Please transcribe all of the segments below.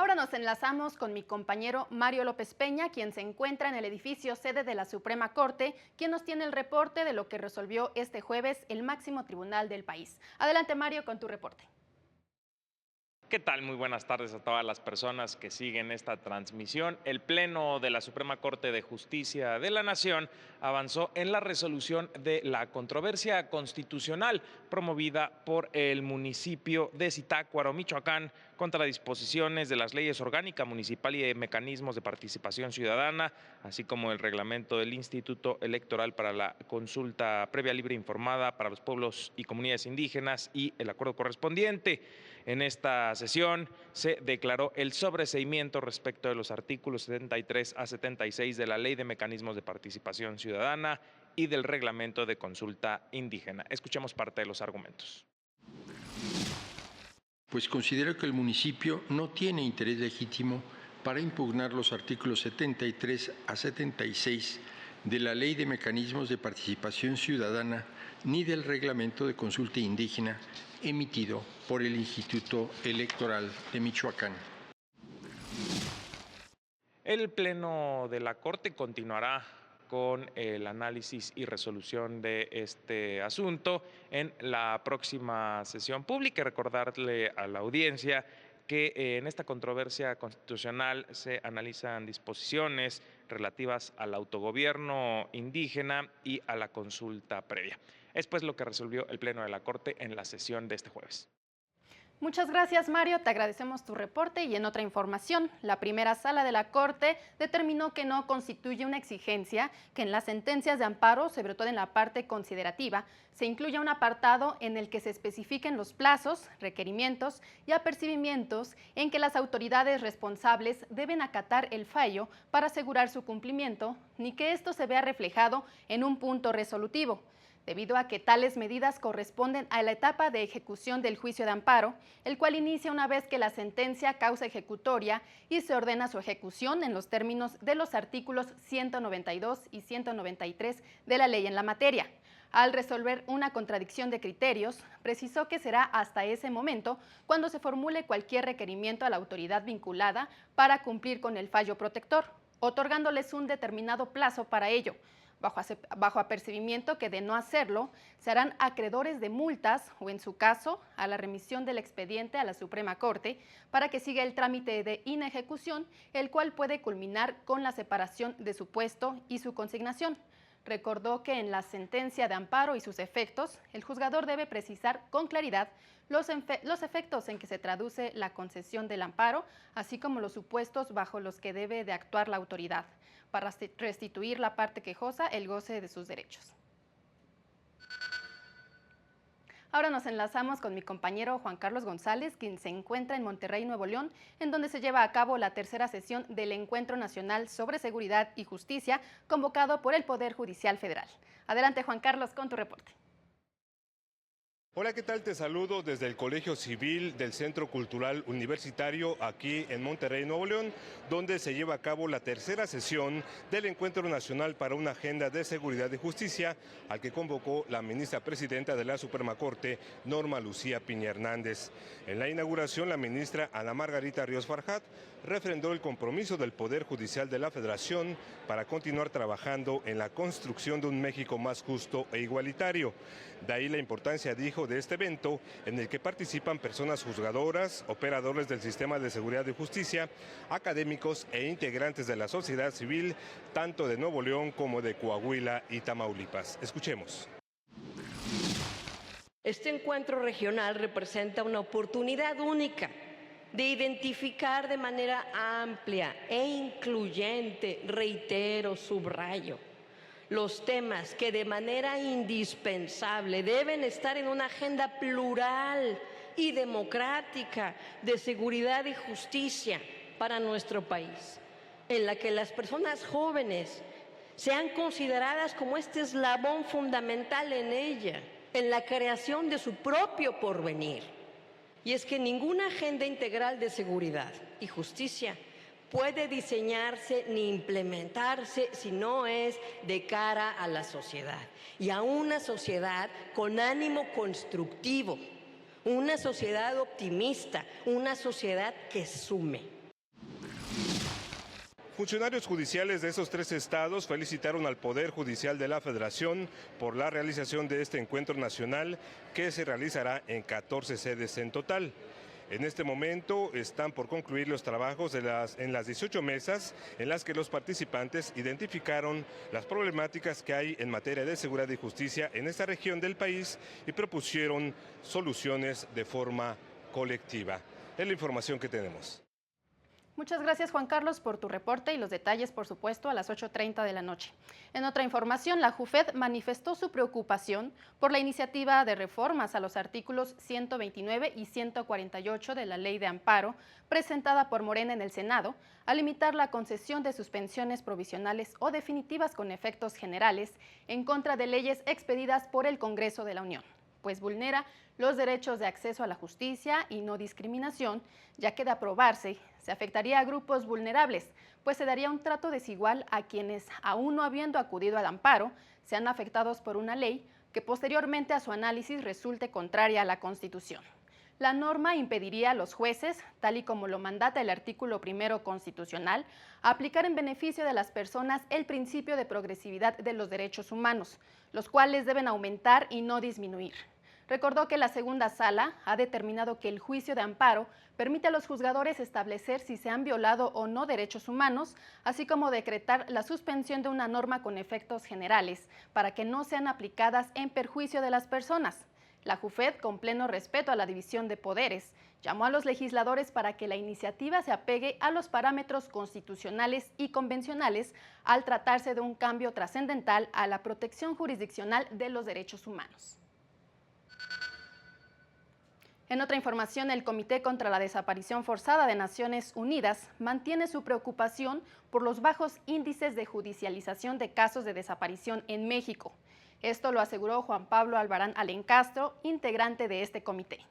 Ahora nos enlazamos con mi compañero Mario López Peña, quien se encuentra en el edificio sede de la Suprema Corte, quien nos tiene el reporte de lo que resolvió este jueves el máximo tribunal del país. Adelante, Mario, con tu reporte. ¿Qué tal? Muy buenas tardes a todas las personas que siguen esta transmisión. El Pleno de la Suprema Corte de Justicia de la Nación avanzó en la resolución de la controversia constitucional promovida por el municipio de Zitácuaro, Michoacán, contra disposiciones de las leyes orgánica municipal y de mecanismos de participación ciudadana, así como el reglamento del Instituto Electoral para la consulta previa, libre e informada para los pueblos y comunidades indígenas y el acuerdo correspondiente. En esta sesión se declaró el sobreseimiento respecto de los artículos 73 a 76 de la Ley de Mecanismos de Participación Ciudadana y del Reglamento de Consulta Indígena. Escuchemos parte de los argumentos. Pues considero que el municipio no tiene interés legítimo para impugnar los artículos 73 a 76 de la Ley de Mecanismos de Participación Ciudadana ni del Reglamento de Consulta Indígena emitido por el Instituto Electoral de Michoacán. El Pleno de la Corte continuará con el análisis y resolución de este asunto en la próxima sesión pública. Recordarle a la audiencia que en esta controversia constitucional se analizan disposiciones relativas al autogobierno indígena y a la consulta previa. Es pues lo que resolvió el Pleno de la Corte en la sesión de este jueves. Muchas gracias, Mario, te agradecemos tu reporte. Y en otra información, la primera sala de la Corte determinó que no constituye una exigencia que en las sentencias de amparo, sobre todo en la parte considerativa, se incluya un apartado en el que se especifiquen los plazos, requerimientos y apercibimientos en que las autoridades responsables deben acatar el fallo para asegurar su cumplimiento, ni que esto se vea reflejado en un punto resolutivo. Debido a que tales medidas corresponden a la etapa de ejecución del juicio de amparo, el cual inicia una vez que la sentencia causa ejecutoria y se ordena su ejecución en los términos de los artículos 192 y 193 de la ley en la materia. Al resolver una contradicción de criterios, precisó que será hasta ese momento cuando se formule cualquier requerimiento a la autoridad vinculada para cumplir con el fallo protector, otorgándoles un determinado plazo para ello, bajo apercibimiento que de no hacerlo serán acreedores de multas o, en su caso, a la remisión del expediente a la Suprema Corte para que siga el trámite de inejecución, el cual puede culminar con la separación de su puesto y su consignación. Recordó que en la sentencia de amparo y sus efectos, el juzgador debe precisar con claridad los efectos en que se traduce la concesión del amparo, así como los supuestos bajo los que debe de actuar la autoridad, para restituir la parte quejosa el goce de sus derechos. Ahora nos enlazamos con mi compañero Juan Carlos González, quien se encuentra en Monterrey, Nuevo León, en donde se lleva a cabo la tercera sesión del Encuentro Nacional sobre Seguridad y Justicia, convocado por el Poder Judicial Federal. Adelante, Juan Carlos, con tu reporte. Hola, ¿qué tal? Te saludo desde el Colegio Civil del Centro Cultural Universitario aquí en Monterrey, Nuevo León, donde se lleva a cabo la tercera sesión del Encuentro Nacional para una Agenda de Seguridad y Justicia, al que convocó la ministra presidenta de la Suprema Corte, Norma Lucía Piña Hernández. En la inauguración, la ministra Ana Margarita Ríos Farjat refrendó el compromiso del Poder Judicial de la Federación para continuar trabajando en la construcción de un México más justo e igualitario. De ahí la importancia, dijo, de este evento en el que participan personas juzgadoras, operadores del sistema de seguridad y justicia, académicos e integrantes de la sociedad civil, tanto de Nuevo León como de Coahuila y Tamaulipas. Escuchemos. Este encuentro regional representa una oportunidad única de identificar de manera amplia e incluyente, reitero, subrayo, los temas que de manera indispensable deben estar en una agenda plural y democrática de seguridad y justicia para nuestro país, en la que las personas jóvenes sean consideradas como este eslabón fundamental en ella, en la creación de su propio porvenir. Y es que ninguna agenda integral de seguridad y justicia puede diseñarse ni implementarse si no es de cara a la sociedad, y a una sociedad con ánimo constructivo, una sociedad optimista, una sociedad que sume. Funcionarios judiciales de esos 3 estados felicitaron al Poder Judicial de la Federación por la realización de este encuentro nacional que se realizará en 14 sedes en total. En este momento están por concluir los trabajos en las 18 mesas en las que los participantes identificaron las problemáticas que hay en materia de seguridad y justicia en esta región del país y propusieron soluciones de forma colectiva. Es la información que tenemos. Muchas gracias, Juan Carlos, por tu reporte y los detalles, por supuesto, a las 8:30 de la noche. En otra información, la JUFED manifestó su preocupación por la iniciativa de reformas a los artículos 129 y 148 de la Ley de Amparo, presentada por Morena en el Senado, a limitar la concesión de suspensiones provisionales o definitivas con efectos generales en contra de leyes expedidas por el Congreso de la Unión, pues vulnera los derechos de acceso a la justicia y no discriminación, ya que de aprobarse se afectaría a grupos vulnerables, pues se daría un trato desigual a quienes, aún no habiendo acudido al amparo, sean afectados por una ley que posteriormente a su análisis resulte contraria a la Constitución. La norma impediría a los jueces, tal y como lo mandata el artículo 1 constitucional, aplicar en beneficio de las personas el principio de progresividad de los derechos humanos, los cuales deben aumentar y no disminuir. Recordó que la segunda sala ha determinado que el juicio de amparo permite a los juzgadores establecer si se han violado o no derechos humanos, así como decretar la suspensión de una norma con efectos generales para que no sean aplicadas en perjuicio de las personas. La JUFED, con pleno respeto a la división de poderes, llamó a los legisladores para que la iniciativa se apegue a los parámetros constitucionales y convencionales al tratarse de un cambio trascendental a la protección jurisdiccional de los derechos humanos. En otra información, el Comité contra la Desaparición Forzada de Naciones Unidas mantiene su preocupación por los bajos índices de judicialización de casos de desaparición en México. Esto lo aseguró Juan Pablo Albarán Alencastro, integrante de este comité.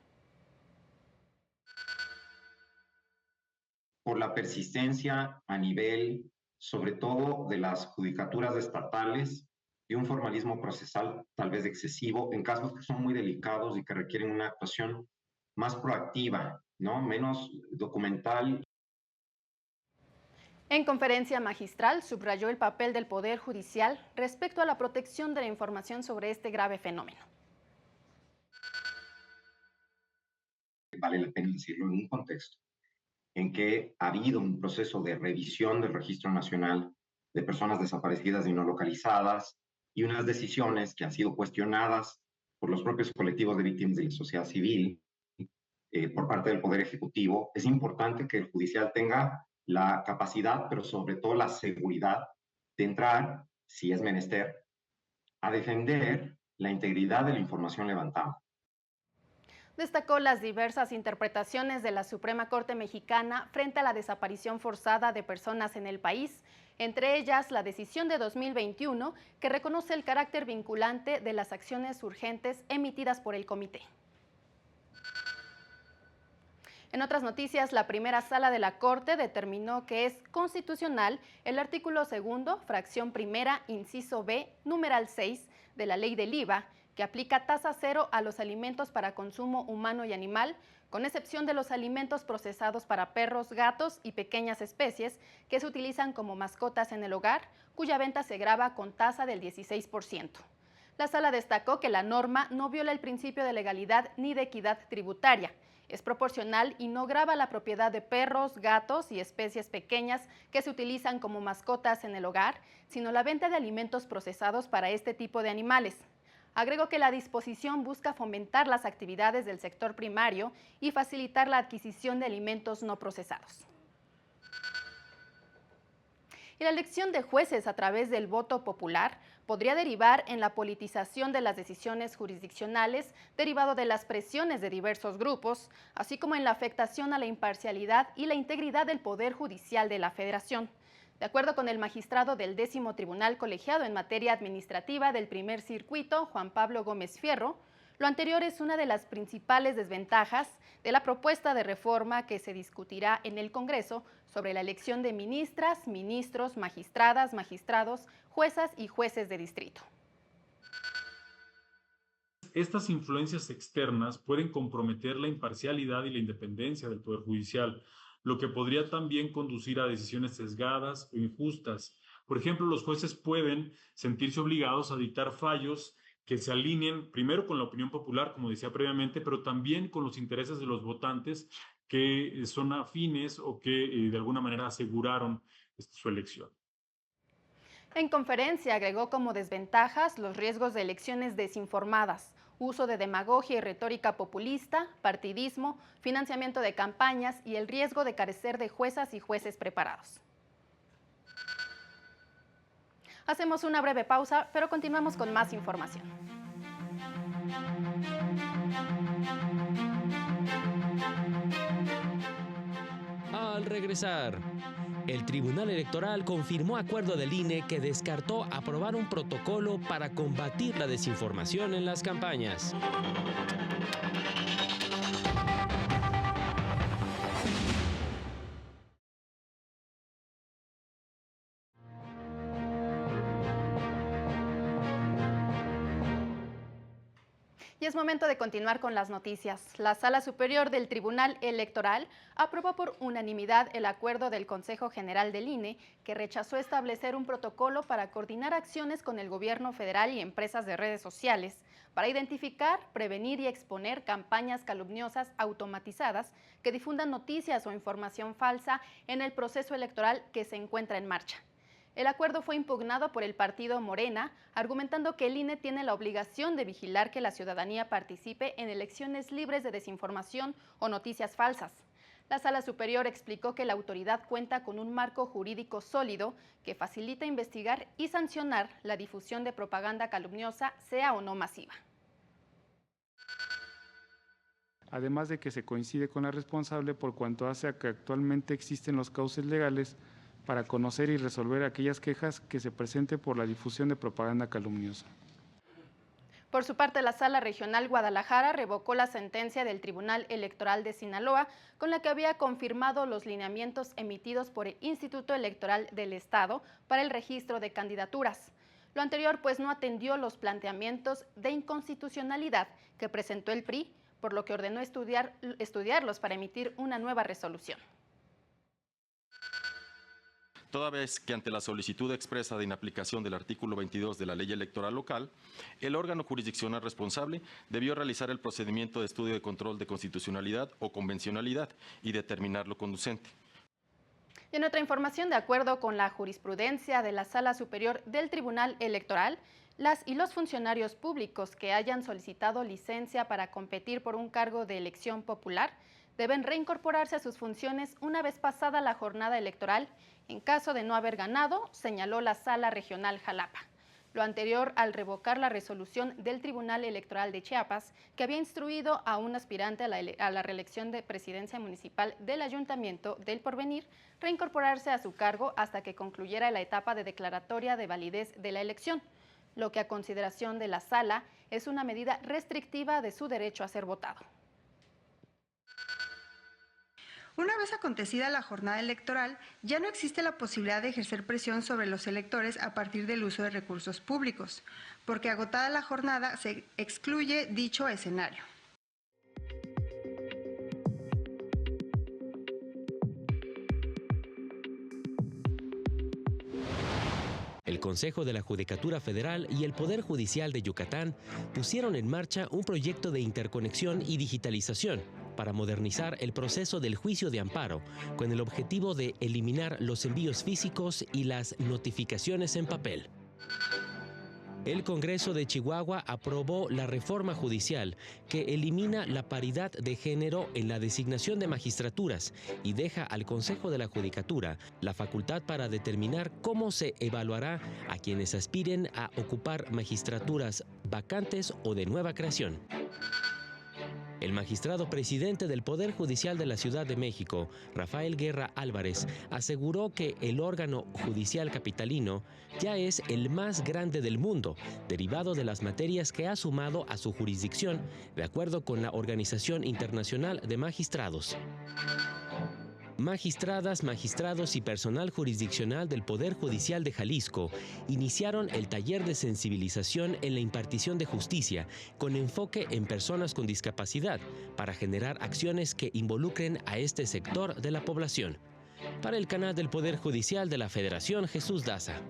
Por la persistencia a nivel, sobre todo, de las judicaturas estatales y un formalismo procesal tal vez excesivo en casos que son muy delicados y que requieren una actuación más proactiva, ¿no? Menos documental. En conferencia magistral subrayó el papel del Poder Judicial respecto a la protección de la información sobre este grave fenómeno. Vale la pena decirlo en un contexto en que ha habido un proceso de revisión del Registro Nacional de Personas Desaparecidas y No Localizadas y unas decisiones que han sido cuestionadas por los propios colectivos de víctimas de la sociedad civil por parte del Poder Ejecutivo. Es importante que el judicial tenga la capacidad, pero sobre todo la seguridad de entrar, si es menester, a defender la integridad de la información levantada. Destacó las diversas interpretaciones de la Suprema Corte Mexicana frente a la desaparición forzada de personas en el país, entre ellas la decisión de 2021 que reconoce el carácter vinculante de las acciones urgentes emitidas por el comité. En otras noticias, la primera sala de la Corte determinó que es constitucional el artículo 2, fracción primera, inciso B, numeral 6 de la Ley del IVA, que aplica tasa cero a los alimentos para consumo humano y animal, con excepción de los alimentos procesados para perros, gatos y pequeñas especies que se utilizan como mascotas en el hogar, cuya venta se grava con tasa del 16%. La sala destacó que la norma no viola el principio de legalidad ni de equidad tributaria. Es proporcional y no grava la propiedad de perros, gatos y especies pequeñas que se utilizan como mascotas en el hogar, sino la venta de alimentos procesados para este tipo de animales. Agregó que la disposición busca fomentar las actividades del sector primario y facilitar la adquisición de alimentos no procesados. Y la elección de jueces a través del voto popular podría derivar en la politización de las decisiones jurisdiccionales derivado de las presiones de diversos grupos, así como en la afectación a la imparcialidad y la integridad del Poder Judicial de la Federación. De acuerdo con el magistrado del 10º Tribunal Colegiado en materia administrativa del Primer Circuito, Juan Pablo Gómez Fierro, lo anterior es una de las principales desventajas de la propuesta de reforma que se discutirá en el Congreso sobre la elección de ministras, ministros, magistradas, magistrados, juezas y jueces de distrito. Estas influencias externas pueden comprometer la imparcialidad y la independencia del Poder Judicial, lo que podría también conducir a decisiones sesgadas o injustas. Por ejemplo, los jueces pueden sentirse obligados a dictar fallos que se alineen primero con la opinión popular, como decía previamente, pero también con los intereses de los votantes que son afines o que de alguna manera aseguraron su elección. En conferencia agregó como desventajas los riesgos de elecciones desinformadas, uso de demagogia y retórica populista, partidismo, financiamiento de campañas y el riesgo de carecer de juezas y jueces preparados. Hacemos una breve pausa, pero continuamos con más información. Al regresar, el Tribunal Electoral confirmó acuerdo del INE que descartó aprobar un protocolo para combatir la desinformación en las campañas. Y es momento de continuar con las noticias. La Sala Superior del Tribunal Electoral aprobó por unanimidad el acuerdo del Consejo General del INE, que rechazó establecer un protocolo para coordinar acciones con el gobierno federal y empresas de redes sociales para identificar, prevenir y exponer campañas calumniosas automatizadas que difundan noticias o información falsa en el proceso electoral que se encuentra en marcha. El acuerdo fue impugnado por el partido Morena, argumentando que el INE tiene la obligación de vigilar que la ciudadanía participe en elecciones libres de desinformación o noticias falsas. La Sala Superior explicó que la autoridad cuenta con un marco jurídico sólido que facilita investigar y sancionar la difusión de propaganda calumniosa, sea o no masiva. Además de que se coincide con la responsable por cuanto hace a que actualmente existen los cauces legales para conocer y resolver aquellas quejas que se presenten por la difusión de propaganda calumniosa. Por su parte, la Sala Regional Guadalajara revocó la sentencia del Tribunal Electoral de Sinaloa, con la que había confirmado los lineamientos emitidos por el Instituto Electoral del Estado para el registro de candidaturas. Lo anterior, pues, no atendió los planteamientos de inconstitucionalidad que presentó el PRI, por lo que ordenó estudiarlos para emitir una nueva resolución. Toda vez que ante la solicitud expresa de inaplicación del artículo 22 de la Ley Electoral Local, el órgano jurisdiccional responsable debió realizar el procedimiento de estudio de control de constitucionalidad o convencionalidad y determinar lo conducente. Y en otra información, de acuerdo con la jurisprudencia de la Sala Superior del Tribunal Electoral, las y los funcionarios públicos que hayan solicitado licencia para competir por un cargo de elección popular deben reincorporarse a sus funciones una vez pasada la jornada electoral, en caso de no haber ganado, señaló la Sala Regional Jalapa. Lo anterior al revocar la resolución del Tribunal Electoral de Chiapas, que había instruido a un aspirante a la reelección de presidencia municipal del Ayuntamiento del Porvenir reincorporarse a su cargo hasta que concluyera la etapa de declaratoria de validez de la elección, lo que a consideración de la Sala es una medida restrictiva de su derecho a ser votado. Una vez acontecida la jornada electoral, ya no existe la posibilidad de ejercer presión sobre los electores a partir del uso de recursos públicos, porque agotada la jornada se excluye dicho escenario. El Consejo de la Judicatura Federal y el Poder Judicial de Yucatán pusieron en marcha un proyecto de interconexión y digitalización para modernizar el proceso del juicio de amparo, con el objetivo de eliminar los envíos físicos y las notificaciones en papel. El Congreso de Chihuahua aprobó la reforma judicial que elimina la paridad de género en la designación de magistraturas y deja al Consejo de la Judicatura la facultad para determinar cómo se evaluará a quienes aspiren a ocupar magistraturas vacantes o de nueva creación. El magistrado presidente del Poder Judicial de la Ciudad de México, Rafael Guerra Álvarez, aseguró que el órgano judicial capitalino ya es el más grande del mundo, derivado de las materias que ha sumado a su jurisdicción, de acuerdo con la Organización Internacional de Magistrados. Magistradas, magistrados y personal jurisdiccional del Poder Judicial de Jalisco iniciaron el taller de sensibilización en la impartición de justicia con enfoque en personas con discapacidad para generar acciones que involucren a este sector de la población. Para el canal del Poder Judicial de la Federación, Jesús Daza.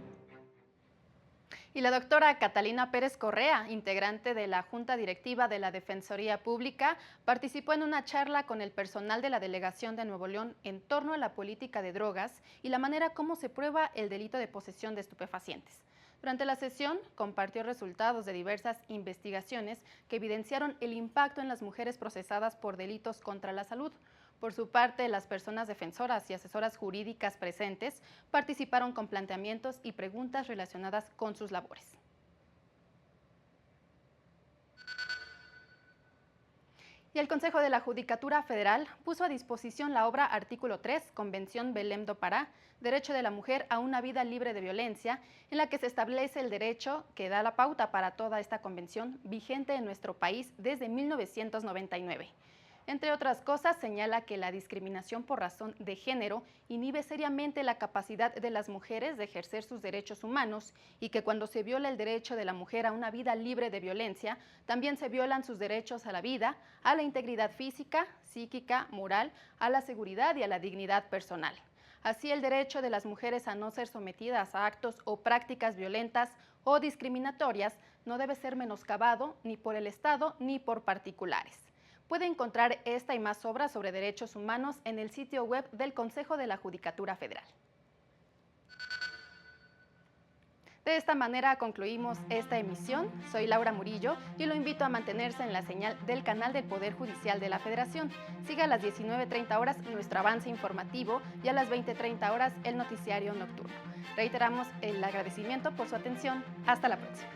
Y la doctora Catalina Pérez Correa, integrante de la Junta Directiva de la Defensoría Pública, participó en una charla con el personal de la Delegación de Nuevo León en torno a la política de drogas y la manera como se prueba el delito de posesión de estupefacientes. Durante la sesión, compartió resultados de diversas investigaciones que evidenciaron el impacto en las mujeres procesadas por delitos contra la salud. Por su parte, las personas defensoras y asesoras jurídicas presentes participaron con planteamientos y preguntas relacionadas con sus labores. Y el Consejo de la Judicatura Federal puso a disposición la obra Artículo 3, Convención Belém do Pará, Derecho de la Mujer a una vida libre de violencia, en la que se establece el derecho que da la pauta para toda esta convención vigente en nuestro país desde 1999. Entre otras cosas, señala que la discriminación por razón de género inhibe seriamente la capacidad de las mujeres de ejercer sus derechos humanos y que cuando se viola el derecho de la mujer a una vida libre de violencia, también se violan sus derechos a la vida, a la integridad física, psíquica, moral, a la seguridad y a la dignidad personal. Así, el derecho de las mujeres a no ser sometidas a actos o prácticas violentas o discriminatorias no debe ser menoscabado ni por el Estado ni por particulares. Puede encontrar esta y más obras sobre derechos humanos en el sitio web del Consejo de la Judicatura Federal. De esta manera concluimos esta emisión. Soy Laura Murillo y lo invito a mantenerse en la señal del canal del Poder Judicial de la Federación. Siga a las 19:30 horas nuestro avance informativo y a las 20:30 horas el noticiario nocturno. Reiteramos el agradecimiento por su atención. Hasta la próxima.